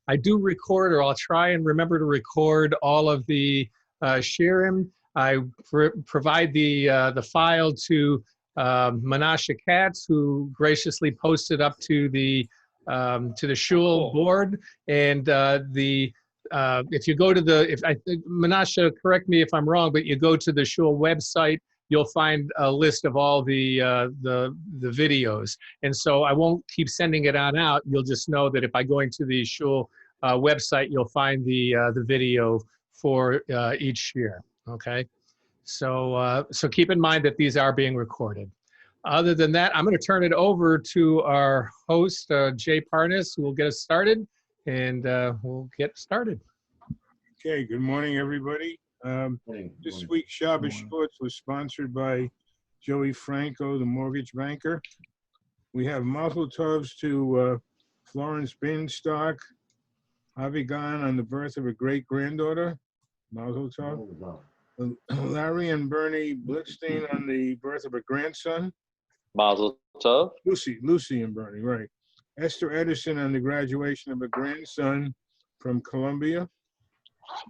I do record, or I'll try and remember to record all of the shiurim. I provide the file to Menashe Katz, who graciously posted up to the shul board. And if you go to Menashe, correct me if I'm wrong, but you go to the shul website, you'll find a list of all the videos. And so I won't keep sending it on out. You'll just know that if I go into the shul website, you'll find the video for each year. Okay, so keep in mind that these are being recorded. Other than that, I'm going to turn it over to our host, Jay Parnas, who will get us started, and we'll get started. Okay, good morning, everybody. This week's Shabbos Shorts was sponsored by Joey Franco, the mortgage banker. We have Mazel Tovs to Florence Binstock, Avigan on the birth of a great-granddaughter, Mazel Tov. Larry and Bernie Blitzstein on the birth of a grandson. Mazel Tov. Lucy and Bernie, right. Esther Edison on the graduation of a grandson from Columbia.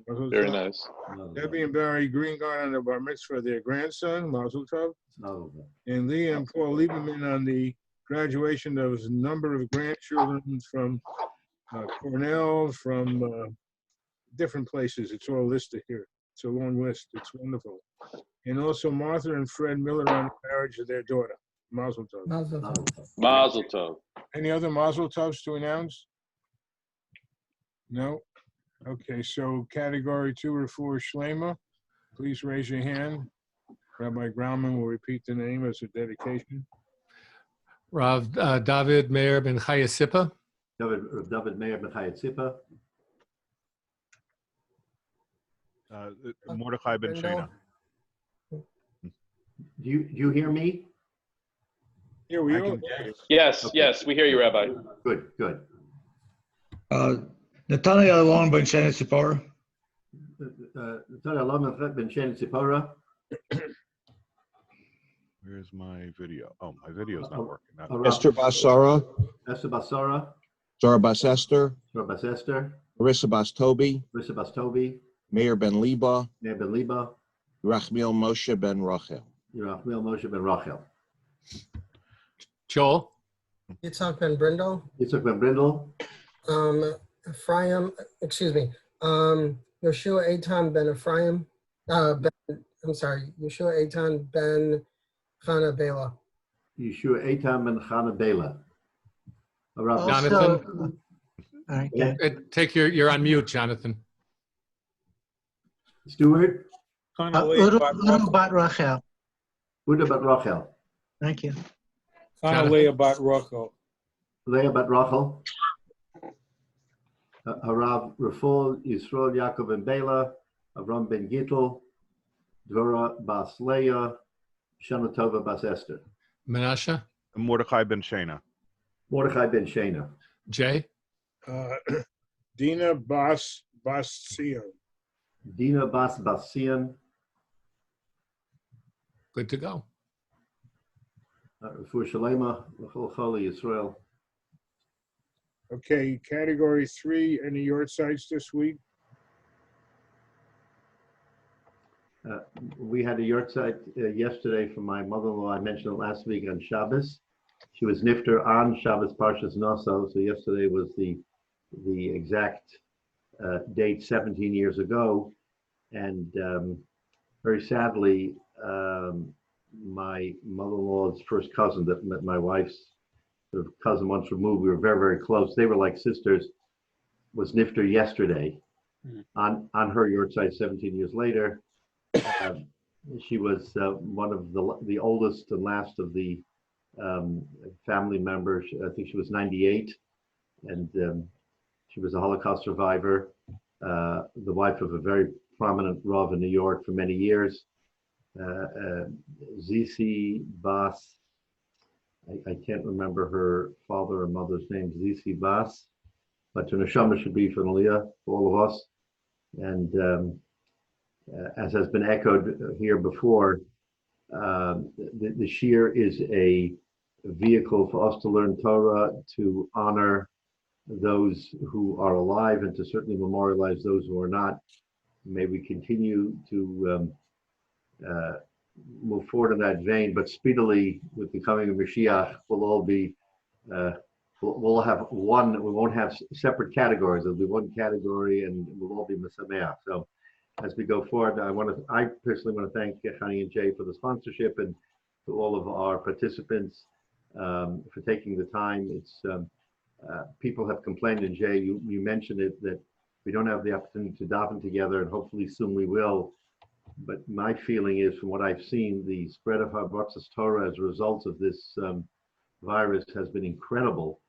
Very nice. Debbie and Barry Greengard on the bar mitzvah of their grandson, Mazel Tov. And Lee and Paul Lieberman on the graduation of a number of grandchildren from Cornell, from different places. It's all listed here. It's a long list. It's wonderful. And also Martha and Fred Miller on the marriage of their daughter. Mazel Tov. Mazel Tov. Mazel Tov. Any other Mazel Tovs to announce? No? Okay, so category 2 or 4 Shlema. Please raise your hand. Rabbi Grauman will repeat the name as a dedication. Rav David Meir ben Chaya Sipa. David Meir ben Chaya Sipa. Mordechai ben Shana. Do you hear me? Yeah, we all. Yes, Okay. yes, we hear you, Rabbi. Good, good. Natalia Alon ben Shana Sipora. Natalia Alon ben Shana Sipora. Where's my video? Oh, my video's not working. Esther Basara. Esther Basara. Zara Bas Esther. Zara Bas Esther. Marissa Bas Tobi. Marissa Bas Tobi. Meir ben Liba. Meir ben Liba. Rachmiel Moshe ben Rachel. Rachmiel Moshe ben Rachel. Joel. Yitzhak ben Brindle. Yitzhak ben Brindle. Ephraim, excuse me. Yeshua Eitan ben Ephraim. Yeshua Eitan ben Chana Bela. Yeshua Eitan ben Chana Bela. Jonathan. You're on mute, Jonathan. Stuart. Udo bat Rachel. Udo bat Rachel. Thank you. Leah bat Rachel. Leah bat Rachel. Harav Rafal Yisrael Yaakov ben Bela. Avram ben Gittel. Dvorah bas Leah. Shana Tova bas Esther. Menashe. Mordechai ben Shana. Mordechai ben Shana. Jay. Dina Bas Sion. Dina Bas Basian. Good to go. For Shalema, L'chol Choli Yisrael. Okay, category 3, any yard sites this week? We had a yard site yesterday from my mother-in-law. I mentioned it last week on Shabbos. She was nifter on Shabbos Parshas Naso, so yesterday was the exact date 17 years ago. And very sadly, my mother-in-law's first cousin, that met my wife's sort of cousin once removed, we were very, very close. They were like sisters, was nifter yesterday on her yard site 17 years later. She was one of the oldest and last of the family members. I think she was 98, and she was a Holocaust survivor, the wife of a very prominent Rav in New York for many years. Zizi Bas, I can't remember her father or mother's name, Zizi Bas, but her neshama should be for Aliyah, for all of us. And as has been echoed here before, the Shiur is a vehicle for us to learn Torah, to honor those who are alive and to certainly memorialize those who are not. May we continue to move forward in that vein, but speedily with the coming of Mashiach, we'll all be, we'll have one, we won't have separate categories. There'll be one category and we'll all be Mesameach. So as we go forward, I personally want to thank Chani and Jay for the sponsorship, and to all of our participants for taking the time. It's people have complained, and Jay, you mentioned it, that we don't have the opportunity to daven together, and hopefully soon we will. But my feeling is, from what I've seen, the spread of Havatzas Torah as a result of this virus has been incredible.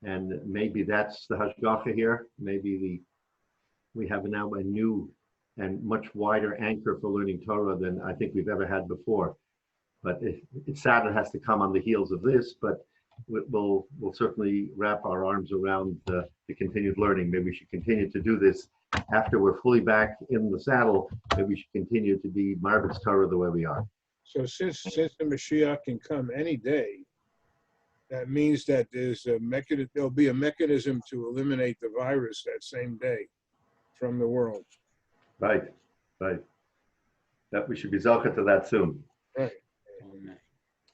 And maybe that's the hashgacha here. Maybe we have now a new and much wider anchor for learning Torah than I think we've ever had before. But it's sad it has to come on the heels of this, but we'll certainly wrap our arms around the continued learning. Maybe we should continue to do this after we're fully back in the saddle. Maybe we should continue to be Marbitz Torah the way we are. So since the Mashiach can come any day, that means that there'll be a mechanism to eliminate the virus that same day from the world. Right. That we should be zochet to that soon. Right.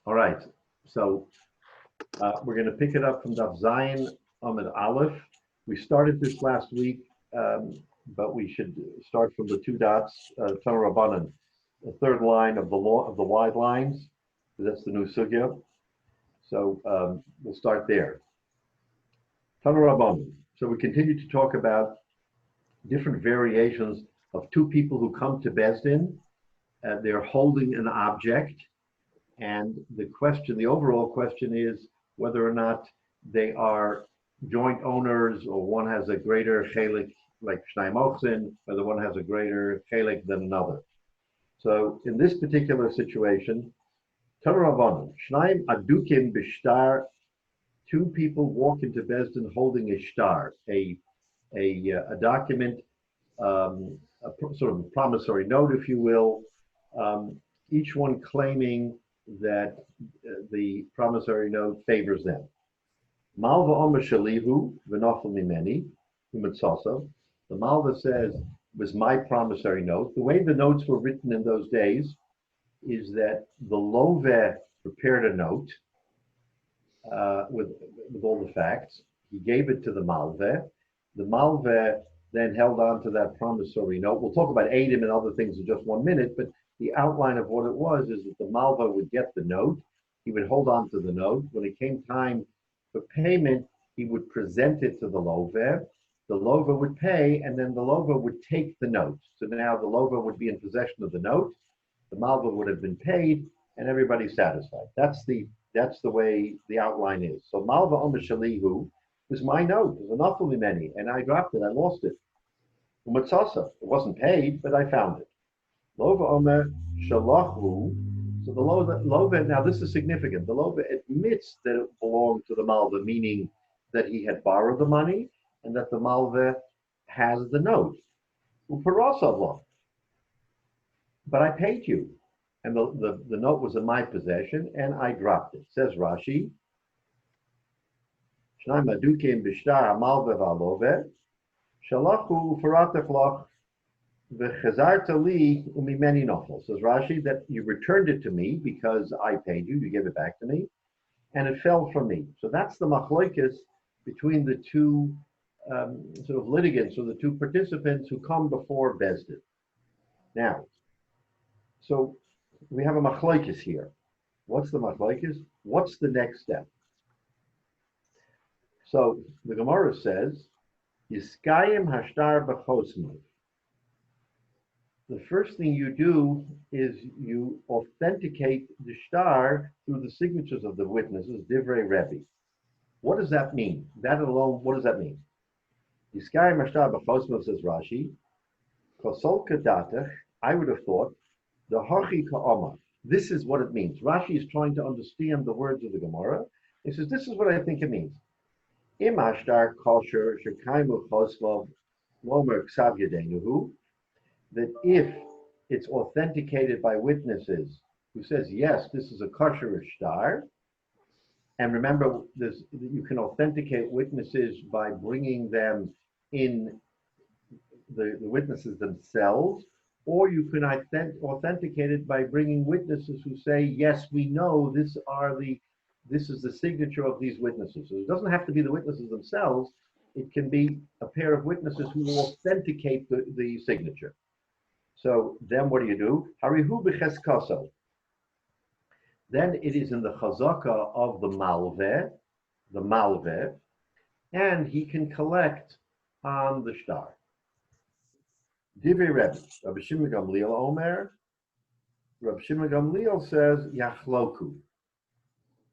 All right. So we're going to pick it up from Daf Zayin Amud Aleph. We started this last week, but we should start from the two dots, Tana Rabbanan, the third line of the wide lines. That's the new sugya. So we'll start there. Tana Rabbanan. So we continue to talk about different variations of two people who come to Beis Din. They're holding an object, and the overall question is whether or not they are joint owners, or one has a greater chelik, like Shnai Mochzin, whether one has a greater chelik than another. So in this particular situation, Tana Rabbanan, Shnaim adukim b'shtar, two people walk into Beis Din holding a shtar, a document, sort of a promissory note, if you will, each one claiming that the promissory note favors them. Malva Omer Shalihu v'nofel mimeni u'mitzaso. The Malva says, was my promissory note. The way the notes were written in those days is that the Love prepared a note with all the facts. He gave it to the Malva. The Malva then held on to that promissory note. We'll talk about Eidim and other things in just 1 minute, but the outline of what it was is that the Malva would get the note. He would hold on to the note. When it came time for payment, he would present it to the Love. The Love would pay, and then the Love would take the note. So now the Love would be in possession of the note. The Malva would have been paid, and everybody's satisfied. That's the way the outline is. So Malva Omer Shalihu was my note. It was enough for me many, and I dropped it. I lost it. Umatzasa. It wasn't paid, but I found it. Lova Omer Shalahu. So the Lova, now this is significant. The Lova admits that it belonged to the Malva, meaning that he had borrowed the money and that the Malva has the note. Uparasavla. But I paid you. And the note was in my possession and I dropped it. Says Rashi. Shnaim adukim b'shtar Malva v'alove. Shalachu uparatachloch. V'chazarta li umimeni nofel. Says Rashi that you returned it to me because I paid you. You gave it back to me, and it fell from me. So that's the machlokes between the two sort of litigants, or the two participants who come before Beis Din. Now, so we have a machlokes here. What's the machlokes? What's the next step? So the Gemara says, Yiskayim hashtar b'chosmov. The first thing you do is you authenticate the shtar through the signatures of the witnesses, Divrei Rebbe. What does that mean? That alone, what does that mean? Yiskayim hashtar b'chosmov, says Rashi, Kosol kadatach, I would have thought, the hachi ka'amar. This is what it means. Rashi is trying to understand the words of the Gemara. He says, this is what I think it means. Im hashtar kosher shekaimu choslov lomer ksav yedenuhu, that if it's authenticated by witnesses who says, yes, this is a kosher shtar, And remember, you can authenticate witnesses by bringing them in, the witnesses themselves, or you can authenticate it by bringing witnesses who say, yes, we know this is the signature of these witnesses. So it doesn't have to be the witnesses themselves. It can be a pair of witnesses who will authenticate the signature. So then what do? Harihu b'cheskaso. Then it is in the chazaka of the malveh, and he can collect on the shtar. Divrei Rebbe, Rabbi Shimon Gamliel Omer. Rabbi Shimon Gamliel says yachloku.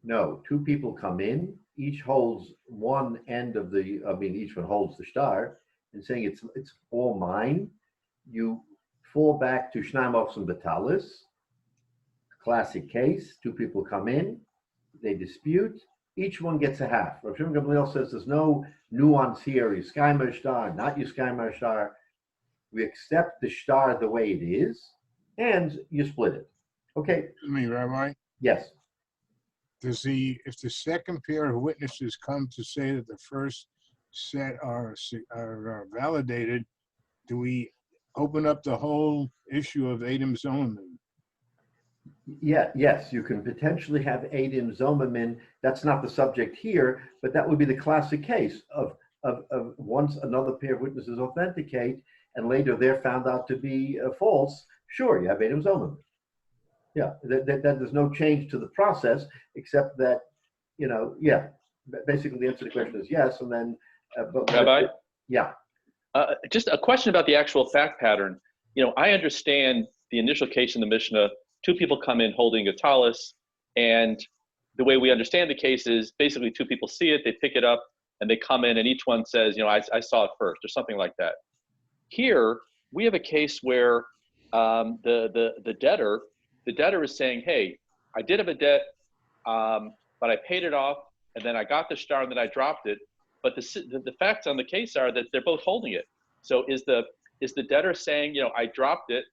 No, two people come in. Each holds one end of each one holds the shtar, and saying it's all mine. You fall back to Shnaim Ochsim Batalis. Classic case. Two people come in, they dispute. Each one gets a half. Rabbi Shimon Gamliel says there's no nuance here. Yiskayma shtar, not Yiskayma shtar. We accept the shtar the way it is, and you split it. Okay. Excuse me, Rabbi. Yes. If the second pair of witnesses come to say that the first set are validated, do we open up the whole issue of Adam Zomerman? Yeah, yes, you can potentially have Adam Zomerman. That's not the subject here, but that would be the classic case of once another pair of witnesses authenticate and later they're found out to be false. Sure, you have Adam Zomerman. Yeah, that there's no change to the process except that, basically the answer to the question is yes, and then Rabbi? Yeah. Just a question about the actual fact pattern. I understand the initial case in the Mishnah, two people come in holding a talus, and the way we understand the case is basically two people see it, they pick it up, and they come in, and each one says, I saw it first, or something like that. Here, we have a case where the debtor is saying, hey, I did have a debt, but I paid it off, and then I got the shtar, and then I dropped it. But the facts on the case are that they're both holding it. So is the debtor saying, I dropped it,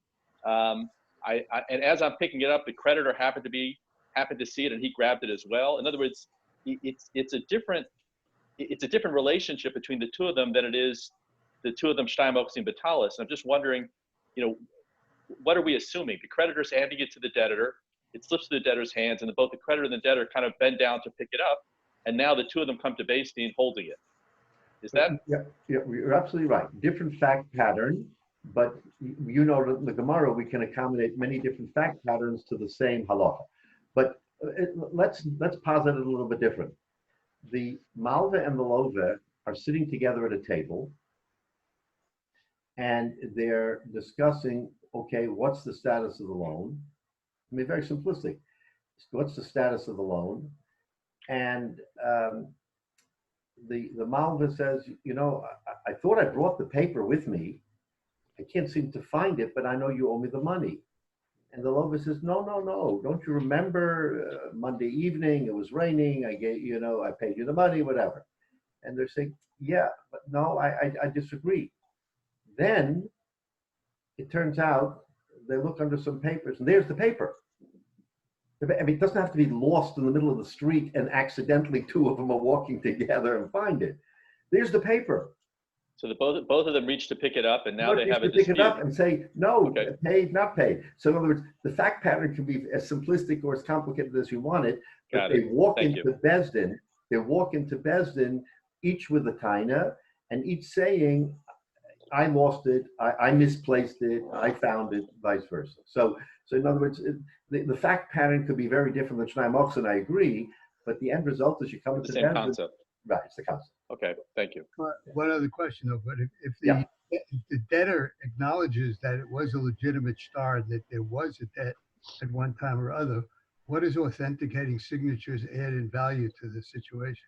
and as I'm picking it up, the creditor happened to see it, and he grabbed it as well. In other words, it's a different relationship between the two of them than it is the two of them Shtayim Ochsim Batalis. I'm just wondering, what are we assuming? The creditor's handing it to the debtor, it slips through the debtor's hands, and both the creditor and the debtor kind of bend down to pick it up, and now the two of them come to Beis Din holding it. Is that? Yeah, you're absolutely right. Different fact pattern, but in the Gemara, we can accommodate many different fact patterns to the same halacha. But let's posit it a little bit different. The malveh and the loveh are sitting together at a table, and they're discussing, okay, what's the status of the loan? Very simplistic. What's the status of the loan? And the malveh says, I thought I brought the paper with me. I can't seem to find it, but I know you owe me the money. And the loveh says, no. Don't you remember Monday evening, it was raining, I paid you the money, whatever. And they're saying, yeah, but no, I disagree. Then it turns out they look under some papers, and there's the paper. It doesn't have to be lost in the middle of the street and accidentally two of them are walking together and find it. There's the paper. So both of them reach to pick it up, and now they have a dispute. Pick it up dispute. and say, no, Okay. Paid, not paid. So in other words, the fact pattern can be as simplistic or as complicated as you want it. But they walk into Beis Din, each with a taina, and each saying, I lost it, I misplaced it, I found it, vice versa. So in other words, the fact pattern could be very different than Shnai Mochsen, I agree, but the end result is you come to The same concept. Right, it's the concept. Okay, thank you. One other question though, but if the debtor acknowledges that it was a legitimate shtar, that there was a debt at one time or other, what does authenticating signatures add in value to the situation?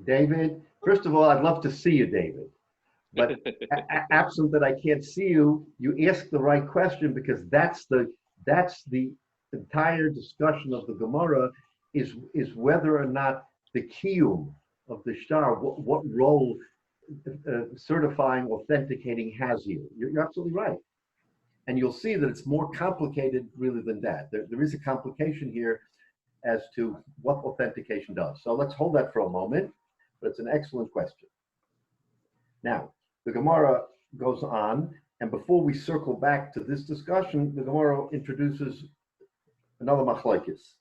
David, first of all, I'd love to see you, David. But absent that I can't see you, you ask the right question, because that's the entire discussion of the Gemara is whether or not the kiyum of the shtar, what role certifying, authenticating has here. You're absolutely right. And you'll see that it's more complicated really than that. There is a complication here. as to what authentication does. So let's hold that for a moment, but it's an excellent question. Now, the Gemara goes on, and before we circle back to this discussion, the Gemara introduces another machlokes.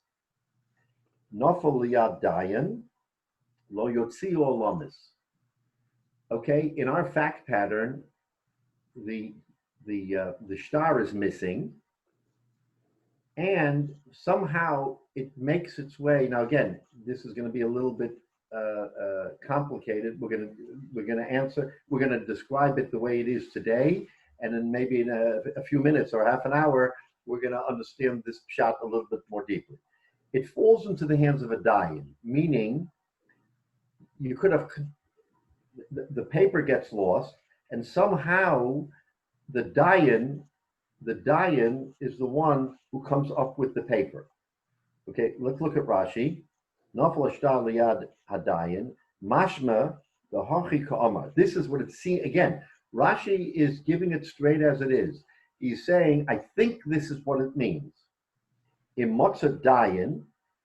Nofel liyad dayan, lo yotzi olamis. Okay, in our fact pattern, the shtar is missing, and somehow it makes its way. Now, again, this is going to be a little bit complicated. We're going to describe it the way it is today, and then maybe in a few minutes or half an hour, we're going to understand this shot a little bit more deeply. It falls into the hands of a dayan, meaning you could have, the paper gets lost, and somehow the dayan is the one who comes up with the paper. Okay, let's look at Rashi. Nafal shtar liyad hadayan, mashma the hachi ka'amar. This is what it's seeing. Again, Rashi is giving it straight as it is. He's saying, I think this is what it means. In Motza Dayan,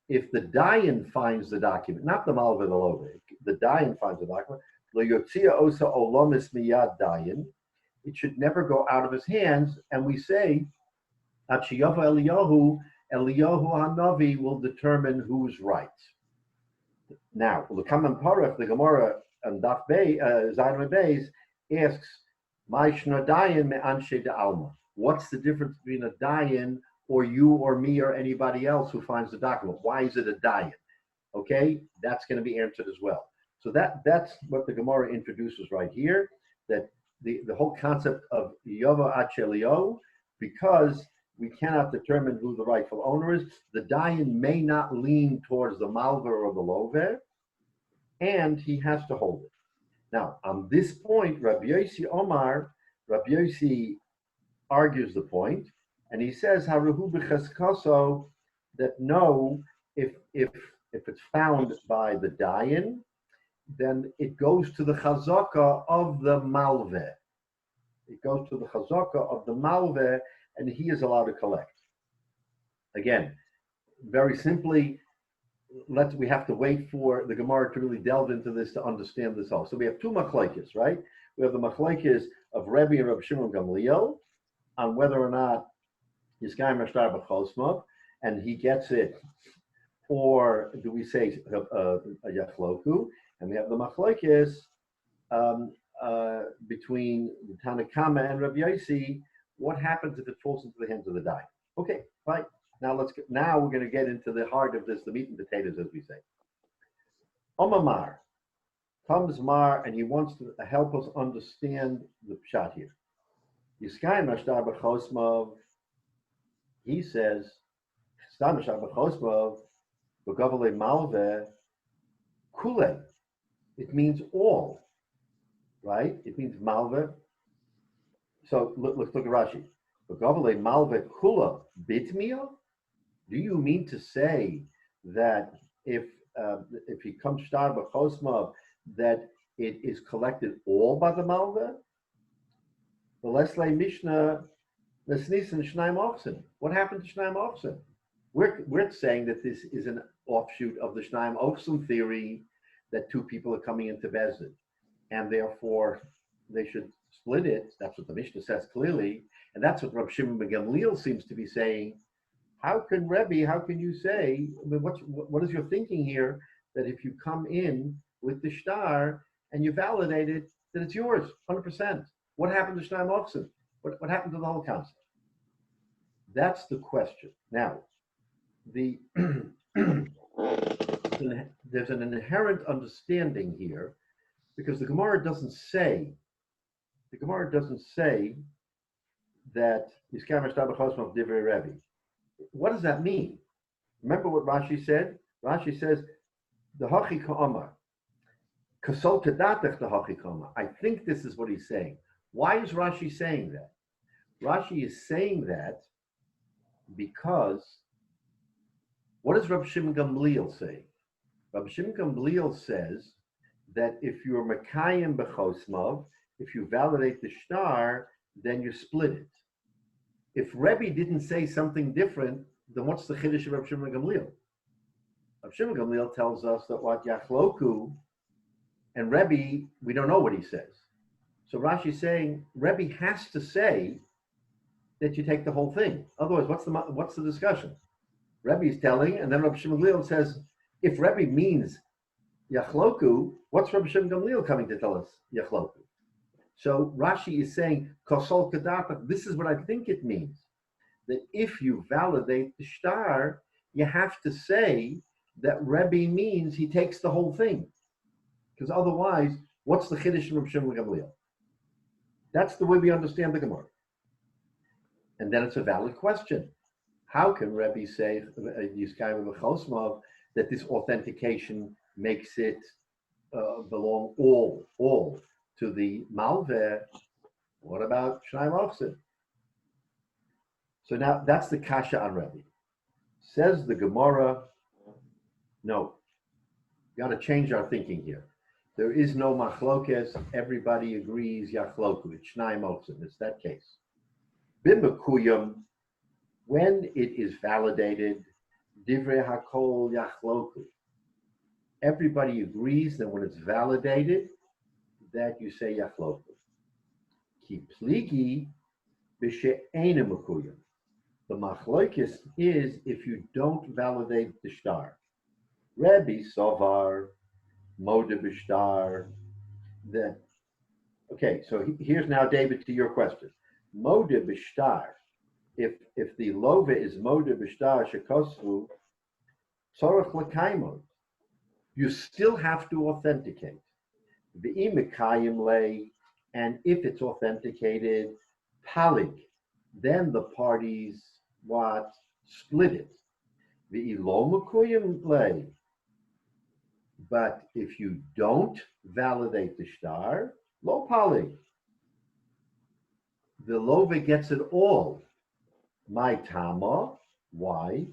if the Dayan finds the document, not the Malva Love, the Dayan finds the document, Lo Yotzia Osa Olomis Miyad Dayan, it should never go out of his hands, and we say, Achiyava Eliyahu Hanavi will determine who's right. Now, the Kaman Parach, the Gemara and Daf Zayin Beis asks, Ma'ishna Dayan me Anshe de Alma. What's the difference between a dayan or you or me or anybody else who finds the document? Why is it a dayan? Okay, that's going to be answered as well. So that's what the Gemara introduces right here, that the whole concept of Yova Achelio, because we cannot determine who the rightful owner is, the dayan may not lean towards the malva or the lover, and he has to hold it. Now, on this point, Rabbi Yossi argues the point, and he says, "Haruhu b'cheskaso," that no, if it's found by the dayan, then it goes to the chazaka of the malveh. It goes to the chazaka of the malveh, and he is allowed to collect. Again, very simply, we have to wait for the Gemara to really delve into this to understand this all. So we have two machlokes, right? We have the machlokes of Rebbe and Rabbi Shimon Gamliel on whether or not Yiskayim Ashtar B'chosmov, and he gets it, or do we say a Yachloku? And we have the machlokes between the Tanakama and Rabbi Yossi. What happens if it falls into the hands of the dayan? Okay, fine. Now we're going to get into the heart of this, the meat and potatoes, as we say. Omamar comes Mar, and he wants to help us understand the pshat here. Yiskayim Ashtar B'chosmov, he says, Stam Ashtar B'chosmov, B'gavale Malveh, Kule. It means all, right? It means Malveh. So let's look at Rashi. B'gavale Malveh Kula Bitmia? Do you mean to say that if he comes Shtar B'chosmov, that it is collected all by the Malveh? The Lesley Mishnah, Nesnisan Shnaim Ochsen. What happened to Shnaim Ochsen? We're saying that this is an offshoot of the Shnaim Ochsen theory, that two people are coming into Bezdin, and therefore they should split it. That's what the Mishnah says clearly, and that's what Rabbi Shimon ben Gamliel seems to be saying. How can you say, I mean, what is your thinking here, that if you come in with the shtar and you validate it, that it's yours, 100%? What happened to Shnaim Ochsen? What happened to the whole concept? That's the question. Now, there's an inherent understanding here, because the Gemara doesn't say that Yiskayim Ashtar B'chosmov Divrei Rebbe. What does that mean? Remember what Rashi said? Rashi says, the hachi ka'amar. Kasol kedatech the hachi ka'amar. I think this is what he's saying. Why is Rashi saying that? Rashi is saying that because, what does Rabbi Shimon Gamliel say? Rabbi Shimon Gamliel says that if you're Mekayim B'chosmov, if you validate the shtar, then you split it. If Rebbe didn't say something different, then what's the chiddush of Rabbi Shimon Gamliel? Rabbi Shimon Gamliel tells us that what Yachloku and Rebbe, we don't know what he says. So Rashi's saying Rebbe has to say that you take the whole thing. Otherwise, what's the discussion? Rebbe is telling, and then Rabbi Shimon Gamliel says, if Rebbe means Yachloku, what's Rabbi Shimon Gamliel coming to tell us Yachloku? So Rashi is saying, Kosol Kadata, this is what I think it means. That if you validate the shtar, you have to say that Rebbe means he takes the whole thing. Because otherwise, what's the Chiddush of Rabbi Shimon Gamliel? That's the way we understand the Gemara. And then it's a valid question. How can Rebbe say, that this authentication makes it belong all to the Malveh? What about Shnai Machzir? So now that's the kasha on Rebbe. Says the Gemara, no, got to change our thinking here. There is no machlokes. Everybody agrees yachloku. It's Shnai Machzir. It's that case. Bimekuyam, when it is validated, divrei hakol yachloku. Everybody agrees that when it's validated, that you say yachloku. Ki pligi b'she'ena mekuyam. The machlokes is if you don't validate the shtar. Rebbe Sovar, Moda B'shtar, that, okay, so here's now, David, to your question. Moda B'shtar, if the lova is Moda B'shtar Shekosvu, Tzorach L'kaimon, you still have to authenticate. V'imekayim le, and if it's authenticated, Palik, then the parties what split it. V'ilomekuyim le, but if you don't validate the shtar, lo pali. The lova gets it all. My tama, why?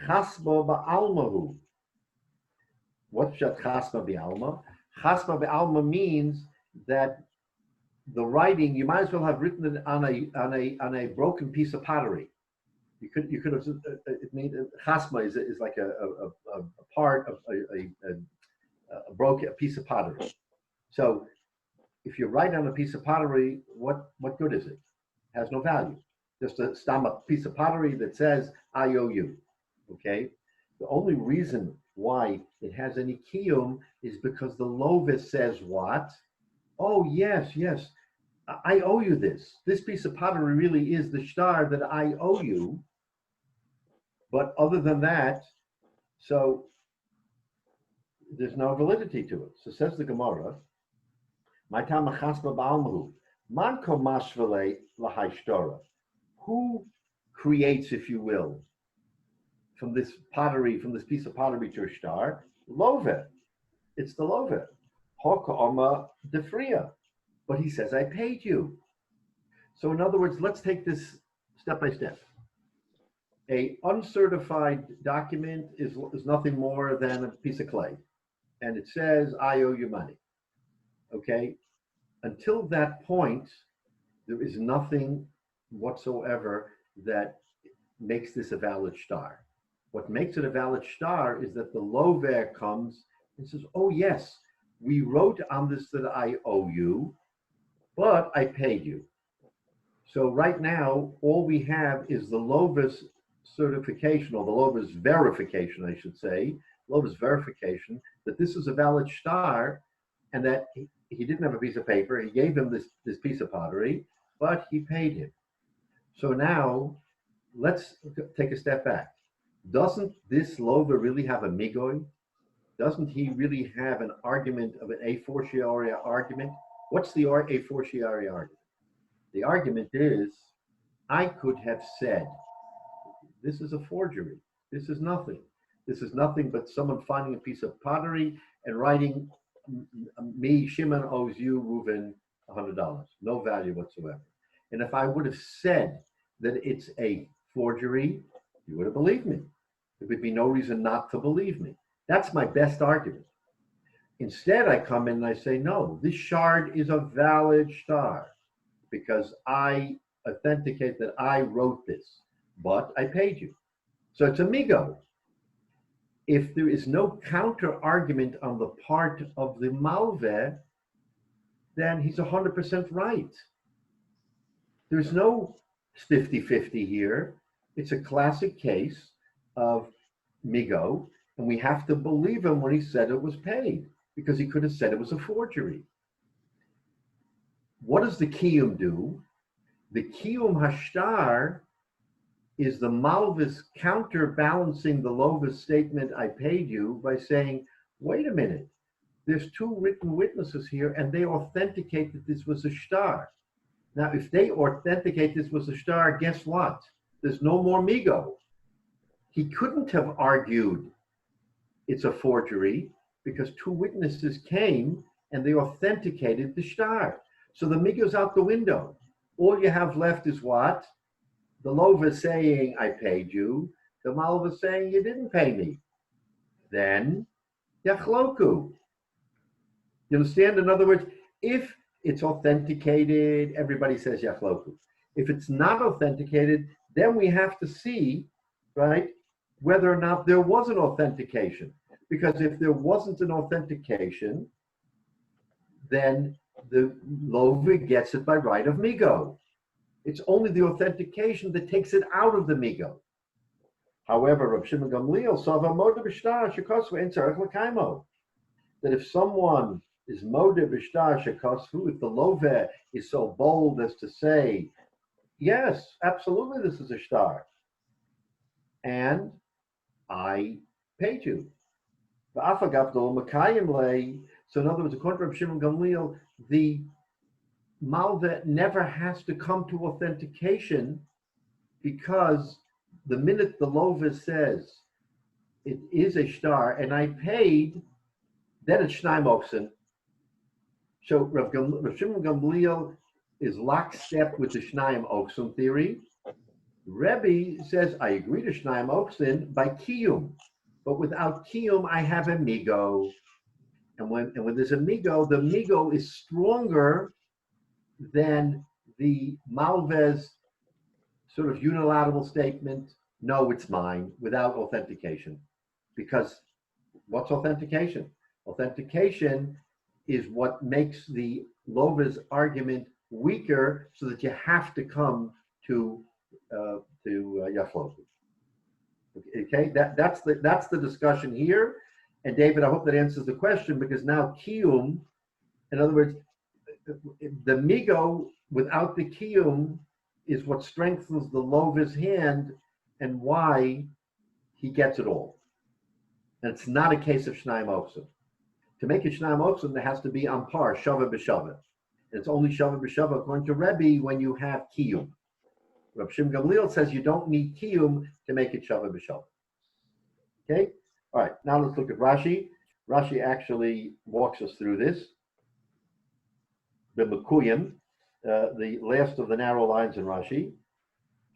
Chasma ba'almahu. What's that chasma ba'alma? Chasma ba'alma means that the writing, you might as well have written it on a broken piece of pottery. You could have, it means chasma is like a part of a piece of pottery. So if you write on a piece of pottery, what good is it? It has no value. Just a piece of pottery that says I owe you. Okay. The only reason why it has any kiyum is because the lovis says what? Oh yes, I owe you this. This piece of pottery really is the shtar that I owe you. But other than that, so there's no validity to it. So says the Gemara, who creates, if you will, from this pottery, from this piece of pottery to a shtar? Love. It's the love. Hoka Oma defria. But he says, I paid you. So in other words, let's take this step by step. A uncertified document is nothing more than a piece of clay. And it says, I owe you money. Okay? Until that point, there is nothing whatsoever that makes this a valid shtar. What makes it a valid shtar is that the lover comes and says, oh yes, we wrote on this that I owe you, but I paid you. So right now, all we have is the lover's certification, or the lover's verification, I should say, lover's verification that this is a valid shtar, and that he didn't have a piece of paper. He gave him this piece of pottery, but he paid him. So now, let's take a step back. Doesn't this lover really have a migoy? Doesn't he really have an argument of an a fortiori argument? What's the a fortiori argument? The argument is, I could have said, this is a forgery. This is nothing. This is nothing but someone finding a piece of pottery and writing, me, Shimon owes you, Reuven, $100. No value whatsoever. And if I would have said that it's a forgery, you would have believed me. There would be no reason not to believe me. That's my best argument. Instead, I come in and I say, no, this shard is a valid shtar because I authenticate that I wrote this, but I paid you. So it's amigo. If there is no counter argument on the part of the malveh, then he's 100% right. There's no 50-50 here. It's a classic case of migo, and we have to believe him when he said it was paid, because he could have said it was a forgery. What does the kiyum do? The kiyum hashtar is the malvis counterbalancing the lovis statement, I paid you, by saying, wait a minute, there's two written witnesses here and they authenticate that this was a shtar. Now, if they authenticate this was a shtar, guess what? There's no more migo. He couldn't have argued it's a forgery because two witnesses came and they authenticated the shtar. So the migo's out the window. All you have left is what? The lova saying, I paid you. The malva saying, you didn't pay me. Then, yachloku. You understand? In other words, if it's authenticated, everybody says yachloku. If it's not authenticated, then we have to see, right, whether or not there was an authentication. Because if there wasn't an authentication, then the lova gets it by right of migo. It's only the authentication that takes it out of the migo. However, Rav Shimon Gamliel saw that if someone is moda b'shtar shekosvu, if the lova is so bold as to say, yes, absolutely, this is a shtar, and I paid you. So in other words, according to Rav Shimon Gamliel, the malva never has to come to authentication, because the minute the lova says it is a shtar and I paid, then it's shnai moksin. So Rav Shimon Gamliel is lockstep with the shnayim oksin theory. Rebbe says, I agree to shnayim oksin by kiyum, but without kiyum I have a migo. And when there's a migo, the migo is stronger than the malve's sort of unilateral statement, no, it's mine, without authentication. Because what's authentication? Authentication is what makes the lova's argument weaker, so that you have to come to yachloku. Okay, that's the discussion here. And David, I hope that answers the question, because now kiyum, in other words, the migo without the kiyum is what strengthens the lova's hand and why he gets it all. And it's not a case of shnayim oksin. To make it shnayim oksin, there has to be on par, shava b'shava. And it's only shava b'shava according to Rebbe when you have kiyum. Rav Shimon Gamliel says you don't need kiyum to make it shava b'shava. Okay? All right, now let's look at Rashi. Rashi actually walks us through this. The Mekuyim, the last of the narrow lines in Rashi.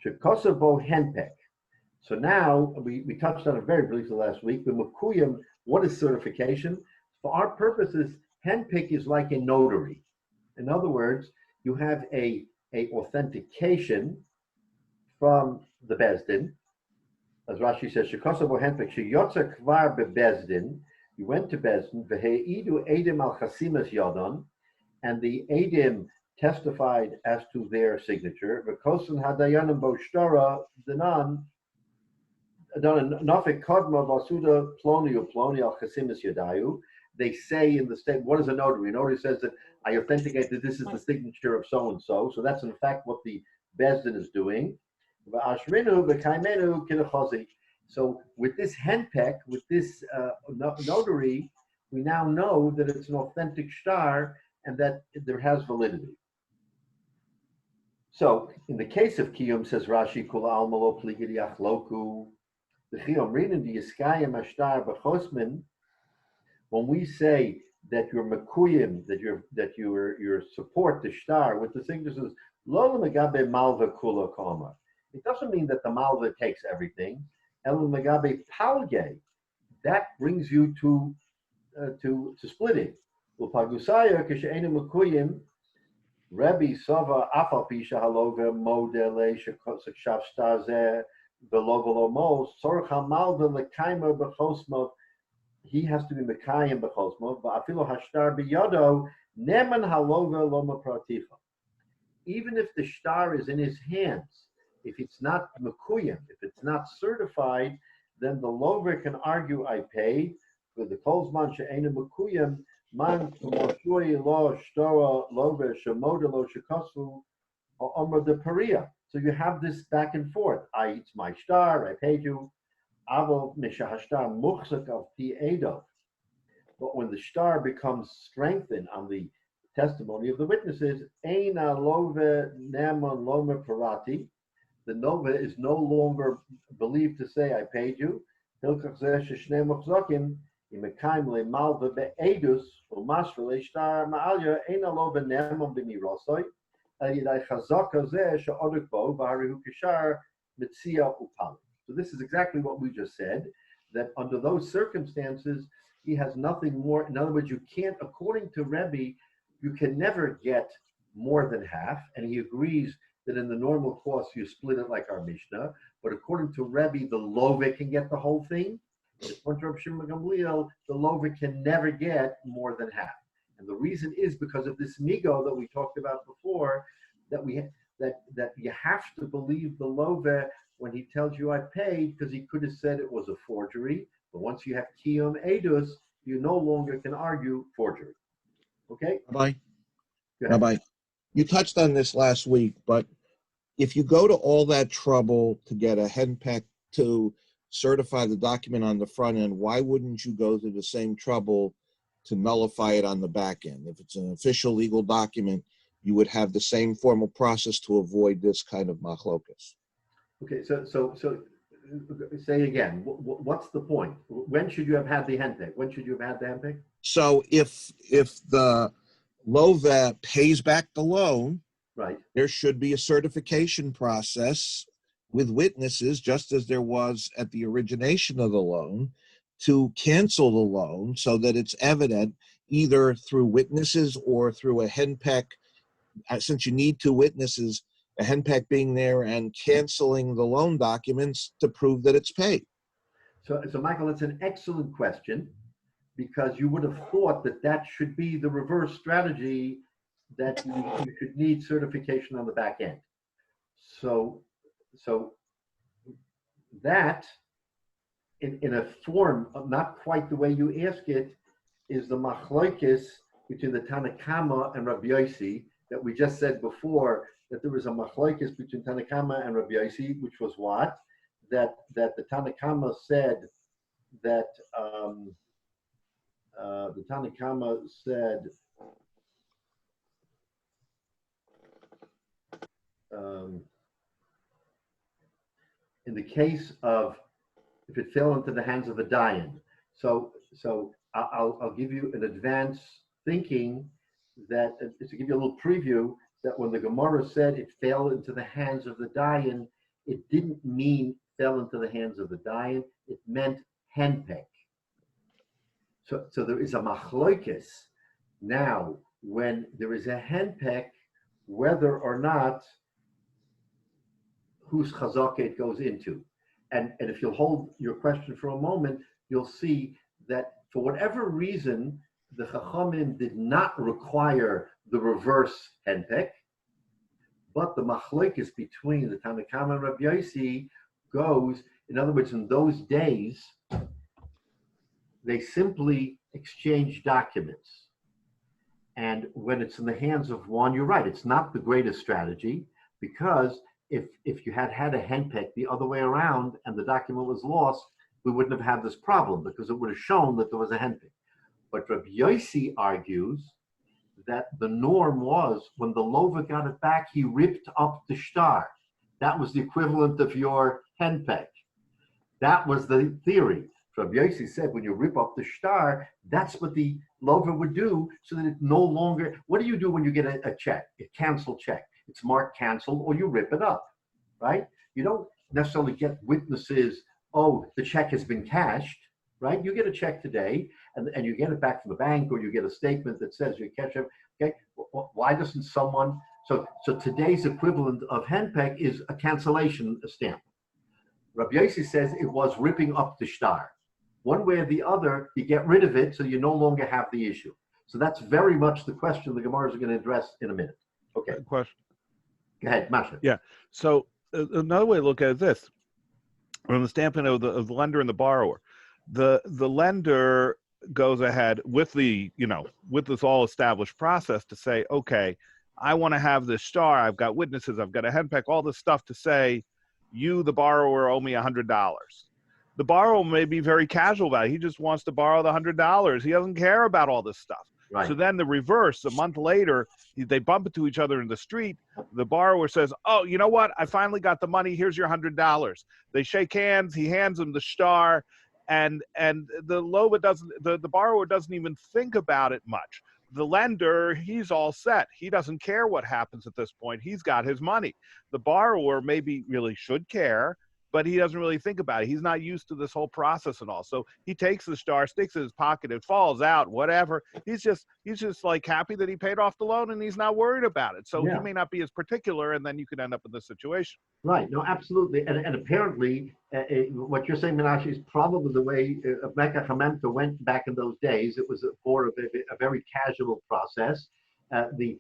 Shekosavo henpek. So now, we touched on it very briefly last week. The Mekuyim, what is certification? For our purposes, henpek is like a notary. In other words, you have a authentication from the Bezdin. As Rashi says, Shekosavo henpek, sheyotza kvar bebezdin. You went to Bezdin, v'heidu edim al chasimas yodon, and the edim testified as to their signature. V'kosan hadayanim boshtara dinan, nafik kodma vasuda ploni uploni al chasimas yadayu. They say in the statement, what is a notary? A notary says that I authenticate that this is the signature of so-and-so. So that's in fact what the Bezdin is doing. So with this henpek, with this notary, we now know that it's an authentic shtar and that there has validity. So in the case of kiyum, says Rashi, kula almalo pligid yachloku, the chiyum reading the yiskayim ashtar b'chosmin. When we say that you're mekuyim, that you support the shtar with the signature, lo megabe malva kula koma. It doesn't mean that the malva takes everything. El megabe palge, that brings you to splitting. Upagusaya kisheinu mekuyim. Rebbe Sava Afal Pisha Halova Modele Shav Staze v'lo mo, sorcha malva lekaimer b'chosmo, he has to be mekayim b'chosmo, v'afilo hashtar biyodo, neman halova loma praticha. Even if the shtar is in his hands, if it's not mekuyim, if it's not certified, then the lover can argue, I paid, with the kolzman she'ena mekuyim, man k'moshui lo shtora lover shemoda lo shekasu, or omra de paria. So you have this back and forth. It's my shtar, I paid you. Avo mishahashtar muchzak of pi edo. But when the shtar becomes strengthened on the testimony of the witnesses, eina love neman lomer parati, the nova is no longer believed to say, I paid you. Hilkach zeh sheshnei muchzakim, imekayim lemalva be'edus, u'masra le'shtar ma'alya, eina love neman b'mirosoi, so this is exactly what we just said, that under those circumstances, he has nothing more. In other words, you can't, according to Rebbe, you can never get more than half. And he agrees that in the normal course, you split it like our Mishnah. But according to Rebbe, the Love can get the whole thing. According to Rabbi Shimon Gamliel, the Love can never get more than half. And the reason is because of this migo that we talked about before, that that you have to believe the love when he tells you I paid, because he could have said it was a forgery. But once you have kiyum edus, you no longer can argue forgery. Okay? Rabbi, you touched on this last week, but if you go to all that trouble to get a henpeck to certify the document on the front end, why wouldn't you go to the same trouble to nullify it on the back end? If it's an official legal document, you would have the same formal process to avoid this kind of machlokas. Okay, so say again, what's the point? When should you have had the henpeck? When should you have had the henpeck? So if the love pays back the loan, right, there should be a certification process with witnesses, just as there was at the origination of the loan, to cancel the loan so that it's evident either through witnesses or through a henpeck, since you need two witnesses, a henpeck being there and canceling the loan documents to prove that it's paid. So Michael, it's an excellent question, because you would have thought that should be the reverse strategy, that you should need certification on the back end. So that, in a form of not quite the way you ask it, is the machloikis between the Tanakama and Rabbi Yossi that we just said before, that there was a machloikis between Tanakama and Rabbi Yossi, which was what? That the Tanakama said that the Tanakama said in the case of if it fell into the hands of a dayan. So I'll give you an advance thinking that, to give you a little preview, that when the Gemara said it fell into the hands of the dayan, it didn't mean fell into the hands of the dayan, it meant henpeck. So there is a machloikis now when there is a henpeck, whether or not whose chazaka it goes into. And if you'll hold your question for a moment, you'll see that for whatever reason, the Chachamim did not require the reverse henpeck, but the machlokes between the Tanakama and Rabbi Yossi goes, in other words, in those days, they simply exchange documents. And when it's in the hands of one, you're right, it's not the greatest strategy, because if you had a henpeck the other way around and the document was lost, we wouldn't have had this problem, because it would have shown that there was a henpeck. But Rabbi Yossi argues that the norm was when the lover got it back, he ripped up the shtar. That was the equivalent of your henpeck. That was the theory. Rabbi Yossi said when you rip up the shtar, that's what the lover would do, so that it no longer, what do you do when you get a check, a canceled check? It's marked canceled, or you rip it up, right? You don't necessarily get witnesses, oh, the check has been cashed, right? You get a check today, and you get it back from the bank, or you get a statement that says you cash it, okay? Why doesn't someone, so today's equivalent of henpeck is a cancellation stamp. Rabbi Yossi says it was ripping up the shtar. One way or the other, you get rid of it so you no longer have the issue. So that's very much the question the Gemara is going to address in a minute. Okay. Question. Go ahead, Masha. Yeah. So another way to look at it is this: from the standpoint of the lender and the borrower, the lender goes ahead with with this all established process to say, okay, I want to have this star. I've got witnesses. I've got a henpeck, all this stuff to say, you, the borrower, owe me $100. The borrower may be very casual about it. He just wants to borrow the $100. He doesn't care about all this stuff. Right. So then the reverse, a month later, they bump into each other in the street. The borrower says, oh, you know what? I finally got the money. Here's your $100. They shake hands. He hands him the star. And the borrower doesn't even think about it much. The lender, he's all set. He doesn't care what happens at this point. He's got his money. The borrower maybe really should care, but he doesn't really think about it. He's not used to this whole process and all. So he takes the star, sticks it in his pocket, it falls out, whatever. He's just like happy that he paid off the loan and he's not worried about it. So he may not be as particular, and then you could end up in this situation. Right. No, absolutely. And apparently, what you're saying, Menashe, is probably the way Mecca Hamemta went back in those days. It was more of a very casual process. The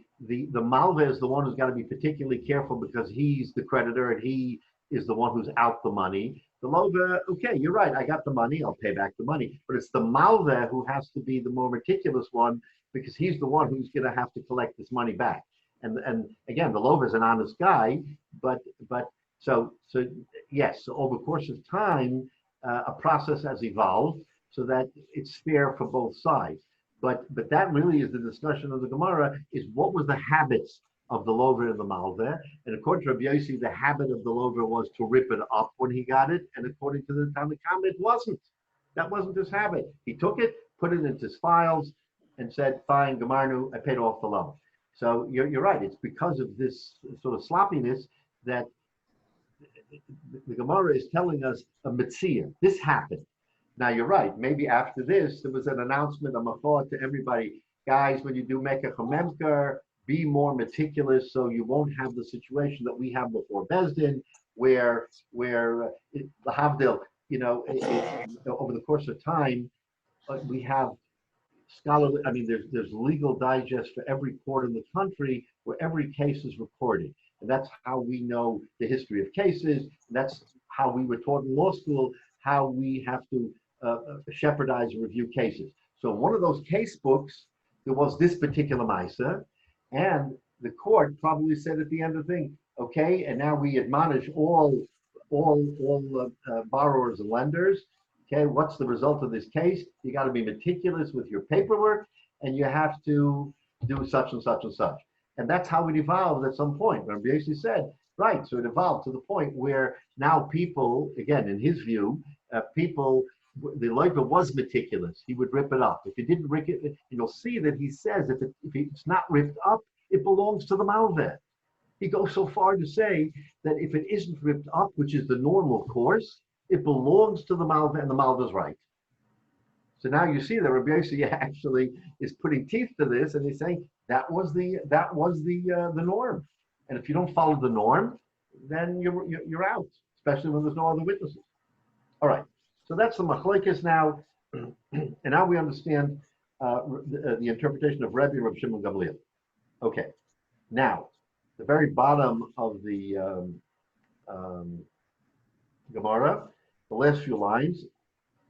Malva is the one who's got to be particularly careful because he's the creditor and he is the one who's out the money. The Lova, okay, you're right, I got the money, I'll pay back the money. But it's the Malva who has to be the more meticulous one because he's the one who's going to have to collect this money back. And again, the Lova is an honest guy, but so yes, so over the course of time, a process has evolved so that it's fair for both sides. But that really is the discussion of the Gemara, is what was the habits of the lover and the malveh. And according to Rabbi Yossi, the habit of the lover was to rip it up when he got it. And according to the Talmud, it wasn't. That wasn't his habit. He took it, put it into his files, and said, fine, Gemarnu, I paid off the loan. So you're right. It's because of this sort of sloppiness that the Gemara is telling us a Metzia. This happened. Now, you're right. Maybe after this, there was an announcement, a machot to everybody. Guys, when you do Mekach HaMemker, be more meticulous so you won't have the situation that we have before Bezdin, where the Havdil, over the course of time, we have scholarly, there's legal digest for every court in the country where every case is recorded. And that's how we know the history of cases. That's how we were taught in law school, how we have to shepherdize and review cases. So one of those case books, there was this particular Maisa, and the court probably said at the end of the thing, okay, and now we admonish all borrowers and lenders, okay, what's the result of this case? You got to be meticulous with your paperwork, and you have to do such and such and such. And that's how it evolved at some point. Rabbi Yossi said, right, so it evolved to the point where now people, again, in his view, the loiva was meticulous. He would rip it up. If he didn't rip it, you'll see that he says if it's not ripped up, it belongs to the malveh. He goes so far to say that if it isn't ripped up, which is the normal course, it belongs to the malveh, and the malveh is right. So now you see that Rabbi Yossi actually is putting teeth to this, and he's saying that was the norm. And if you don't follow the norm, then you're out, especially when there's no other witnesses. All right. So that's the machlokes now, and now we understand the interpretation of Rebbe and Rabbi Shimon Gamliel. Okay, now the very bottom of the Gemara, the last few lines.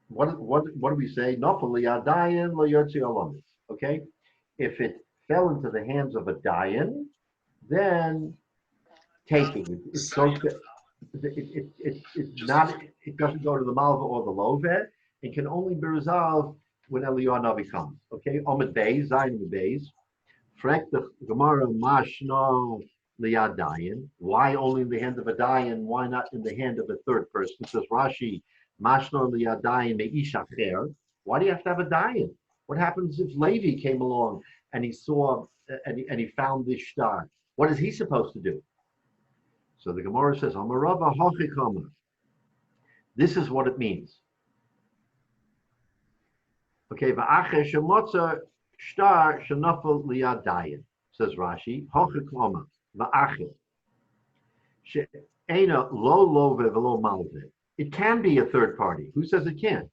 What do we say? Nofali adayin lo yotzi olamis. Okay, if it fell into the hands of a dayan, then taking it. It doesn't go to the malva or the lovet. It can only be resolved when Eliyahu Navi comes. Okay, Omid Beis, Zayin Beis. Frek the Gemara Mashno Liyad Dayan. Why only in the hand of a dayan? Why not in the hand of a third person? Says Rashi, Mashno Liyad Dayan Meish Acher. Why do you have to have a dayan? What happens if Levi came along and he saw and he found this shtar? What is he supposed to do? So the Gemara says, Amarava Hachikama. This is what it means. Okay, Va'ache Shemotza Shtar Shenafel Liyad Dayan, says Rashi, Hachikama, Va'ache. She'ena lo love velo malve. It can be a third party. Who says it can't?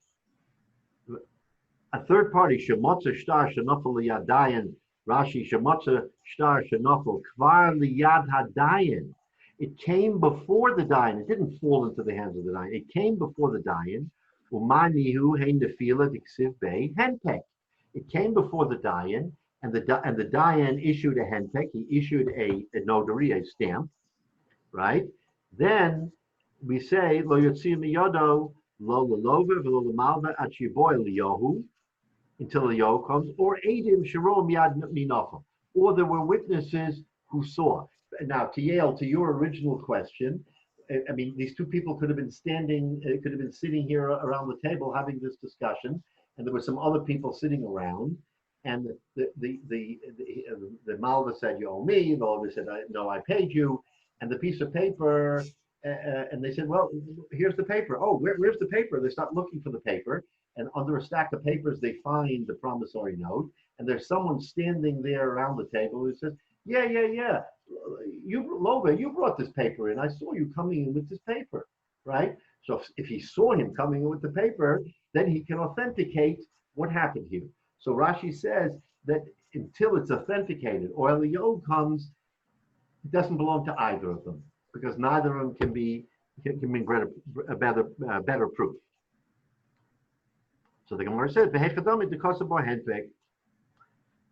A third party, shemotza shtar shenofel liyad dayan, Rashi, shemotza shtar shenofel kvar liyad hadayan. It came before the dayan. It didn't fall into the hands of the dayan. It came before the dayan. Umanihu hein nefila diksiv bei henpek. It came before the dayan, and the dayan issued a henpek. He issued a notary, a stamp, right? Then we say lo yotzi miyodo lo lelova v'lo lemalva at shiboy liyohu, until the Yoh comes, or Adim Sharom Yad Minachim, or there were witnesses who saw. Now, to Yale, to your original question, I mean, these two people could have been sitting here around the table having this discussion, and there were some other people sitting around, and the Malva said, "You owe me." The Malva said, "No, I paid you," and the piece of paper, and they said, "Well, here's the paper." Oh, where's the paper? They start looking for the paper. And under a stack of papers, they find the promissory note, and there's someone standing there around the table who says, yeah, you brought this paper in. I saw you coming in with this paper, right? So if he saw him coming in with the paper, then he can authenticate what happened here. So Rashi says that until it's authenticated, or Eliyahu comes, it doesn't belong to either of them, because neither of them can bring a better proof. So the Gemara says,